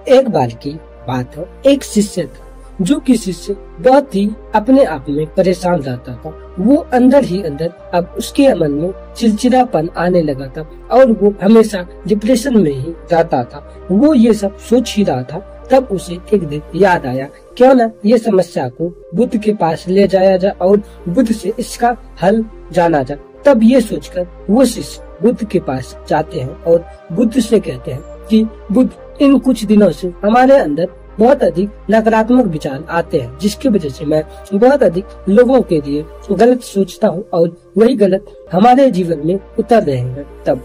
एक बार की बात है, एक शिष्य था जो कि शिष्य बहुत ही अपने आप में परेशान रहता था। वो अंदर ही अंदर अब उसके मन में चिड़चिड़ापन आने लगा था और वो हमेशा डिप्रेशन में ही रहता था। वो ये सब सोच ही रहा था, तब उसे एक दिन याद आया, क्यों न ये समस्या को बुद्ध के पास ले जाया जाए और बुद्ध से इसका हल जाना जाए। तब ये सोचकर वो शिष्य बुद्ध के पास जाते हैं और बुद्ध से कहते हैं कि बुद्ध, इन कुछ दिनों से हमारे अंदर बहुत अधिक नकारात्मक विचार आते हैं, जिसकी वजह से मैं बहुत अधिक लोगों के लिए गलत सोचता हूँ और वही गलत हमारे जीवन में उतर रहे हैं। तब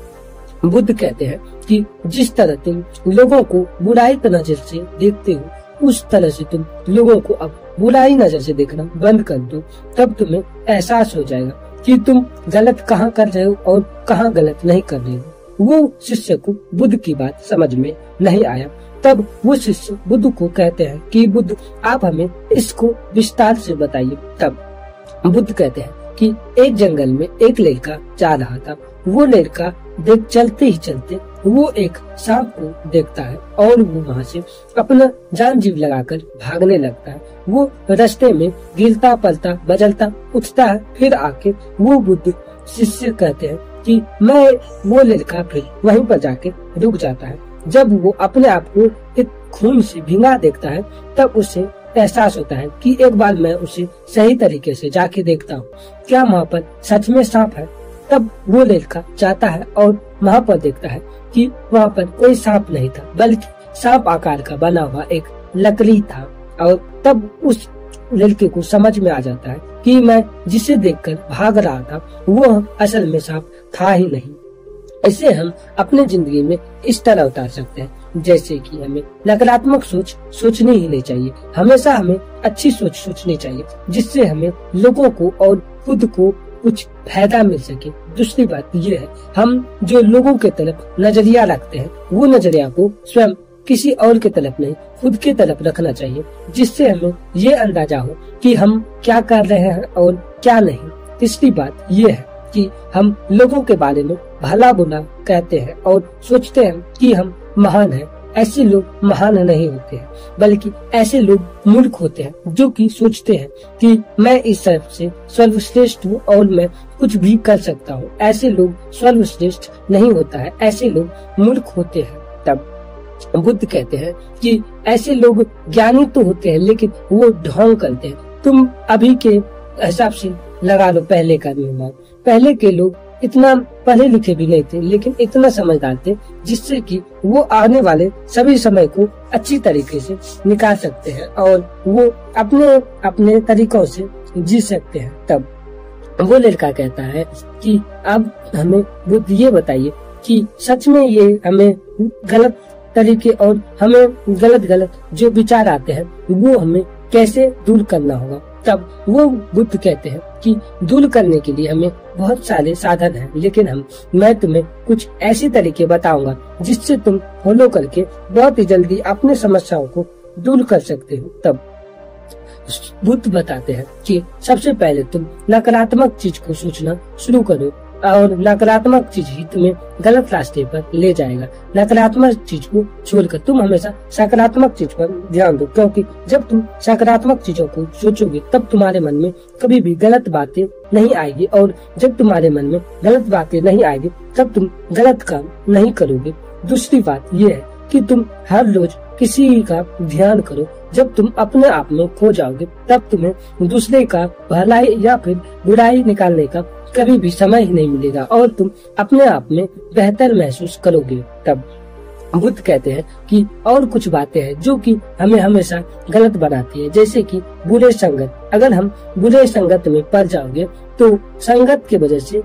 बुद्ध कहते हैं कि जिस तरह तुम लोगों को बुराई की नजर से देखते हो, उस तरह से तुम लोगों को अब बुराई नजर से देखना बंद कर दो। तब तुम्हें एहसास हो जाएगा कि तुम गलत कहाँ कर रहे हो और कहाँ गलत नहीं कर रहे हो। वो शिष्य को बुद्ध की बात समझ में नहीं आया। तब वो शिष्य बुद्ध को कहते हैं कि बुद्ध, आप हमें इसको विस्तार से बताइए। तब बुद्ध कहते हैं कि एक जंगल में एक लड़का जा रहा था। वो लड़का चलते ही चलते वो एक सांप को देखता है और वो वहाँ से अपना जान जीव लगाकर भागने लगता है। वो रास्ते में गिरता पलता बजलता उठता है। फिर आके वो बुद्ध शिष्य कहते हैं कि मैं वो लड़का फिर वहीं पर जाके रुक जाता है। जब वो अपने आप को एक खून से भींगा देखता है, तब उसे एहसास होता है कि एक बार मैं उसे सही तरीके से जाके देखता हूँ, क्या वहाँ पर सच में सांप है। तब वो लड़का जाता है और वहाँ पर देखता है कि वहाँ पर कोई सांप नहीं था, बल्कि सांप आकार का बना हुआ एक लकड़ी था। और तब उस लड़के को समझ में आ जाता है कि मैं जिसे देखकर भाग रहा था वो असल में सांप था ही नहीं। इसे हम अपने जिंदगी में इस तरह उतार सकते हैं, जैसे कि हमें नकारात्मक सोच सोचनी ही नहीं चाहिए। हमेशा हमें अच्छी सोच सोचनी चाहिए, जिससे हमें लोगों को और खुद को कुछ फायदा मिल सके। दूसरी बात ये है, हम जो लोगों के तरफ नजरिया रखते हैं, वो नजरिया को स्वयं किसी और के तरफ नहीं, खुद के तरफ रखना चाहिए, जिससे हमें ये अंदाजा हो कि हम क्या कर रहे हैं और क्या नहीं। तीसरी बात ये है कि हम लोगों के बारे में भला बुरा कहते हैं और सोचते हैं कि हम महान हैं। ऐसे लोग महान नहीं होते हैं, बल्कि ऐसे लोग मूर्ख होते हैं जो कि सोचते हैं कि मैं इस तरफ से सर्वश्रेष्ठ हूँ और मैं कुछ भी कर सकता हूँ। ऐसे लोग सर्वश्रेष्ठ नहीं होता है, ऐसे लोग मूर्ख होते हैं। तब बुद्ध कहते हैं कि ऐसे लोग ज्ञानी तो होते हैं, लेकिन वो ढोंग करते हैं। तुम अभी के हिसाब से लगा लो पहले का निर्माण। पहले के लोग इतना पढ़े लिखे भी नहीं थे, लेकिन इतना समझदार थे जिससे कि वो आने वाले सभी समय को अच्छी तरीके से निकाल सकते हैं और वो अपने अपने तरीकों से जी सकते हैं। तब वो लड़का कहता है कि अब हमें बुद्ध ये बताइए कि सच में ये हमें गलत तरीके और हमें गलत जो विचार आते हैं वो हमें कैसे दूर करना होगा। तब वो बुद्ध कहते हैं कि दूर करने के लिए हमें बहुत सारे साधन हैं, लेकिन मैं तुम्हें कुछ ऐसे तरीके बताऊंगा जिससे तुम फॉलो करके बहुत ही जल्दी अपने समस्याओं को दूर कर सकते हो। तब बुद्ध बताते हैं कि सबसे पहले तुम नकारात्मक चीज को सोचना शुरू करो और नकारात्मक चीज ही तुम्हें गलत रास्ते पर ले जाएगा। नकारात्मक चीज को छोड़कर तुम हमेशा सकारात्मक चीज पर ध्यान दो, क्योंकि जब तुम सकारात्मक चीजों को सोचोगे तब तुम्हारे मन में कभी भी गलत बातें नहीं आएगी, और जब तुम्हारे मन में गलत बातें नहीं आएगी तब तुम गलत काम नहीं करोगे। दूसरी बात यह है कि तुम हर रोज किसी का ध्यान करो। जब तुम अपने आप में खो जाओगे तब तुम्हें दूसरे का भलाई या फिर बुराई निकालने का कभी भी समय ही नहीं मिलेगा और तुम अपने आप में बेहतर महसूस करोगे। तब बुद्ध कहते हैं कि और कुछ बातें हैं जो कि हमें हमेशा गलत बनाती है, जैसे कि बुरे संगत। अगर हम बुरे संगत में पड़ जाओगे तो संगत की वजह से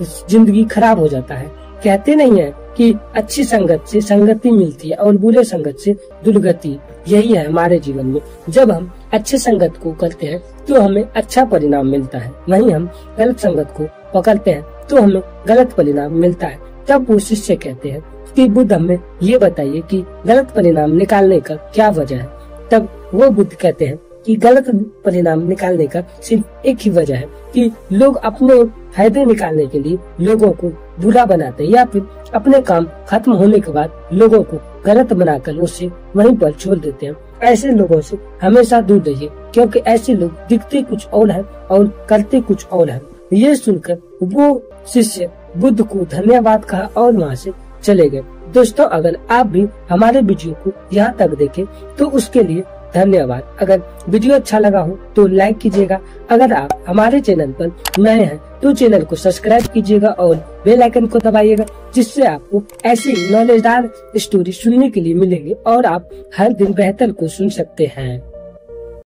जिंदगी खराब हो जाता है। कहते नहीं है कि अच्छी संगत से संगति मिलती है और बुरे संगत से दुर्गति। यही है हमारे जीवन में, जब हम अच्छे संगत को करते हैं तो हमें अच्छा परिणाम मिलता है, वहीं हम गलत संगत को पकड़ते हैं तो हमें गलत परिणाम मिलता है। तब वो शिष्य कहते हैं कि बुद्ध हमें ये बताइए कि गलत परिणाम निकालने का क्या वजह है। तब वो बुद्ध कहते हैं कि गलत परिणाम निकालने का सिर्फ एक ही वजह है कि लोग अपने फायदे निकालने के लिए लोगों को बुरा बनाते हैं या फिर अपने काम खत्म होने के बाद लोगों को गलत बनाकर उसे वहीं पर छोड़ देते हैं। ऐसे लोगों से हमेशा दूर रहिए, क्योंकि ऐसे लोग दिखते कुछ और हैं और करते कुछ और हैं। ये सुनकर वो शिष्य बुद्ध को धन्यवाद कहा और वहाँ से चले गए। दोस्तों, अगर आप भी हमारे वीडियो को यहाँ तक देखें तो उसके लिए धन्यवाद। अगर वीडियो अच्छा लगा हो तो लाइक कीजिएगा। अगर आप हमारे चैनल पर नए हैं तो चैनल को सब्सक्राइब कीजिएगा और बेल आइकन को दबाइएगा, जिससे आपको ऐसी नॉलेजदार स्टोरी सुनने के लिए मिलेंगे और आप हर दिन बेहतर को सुन सकते हैं।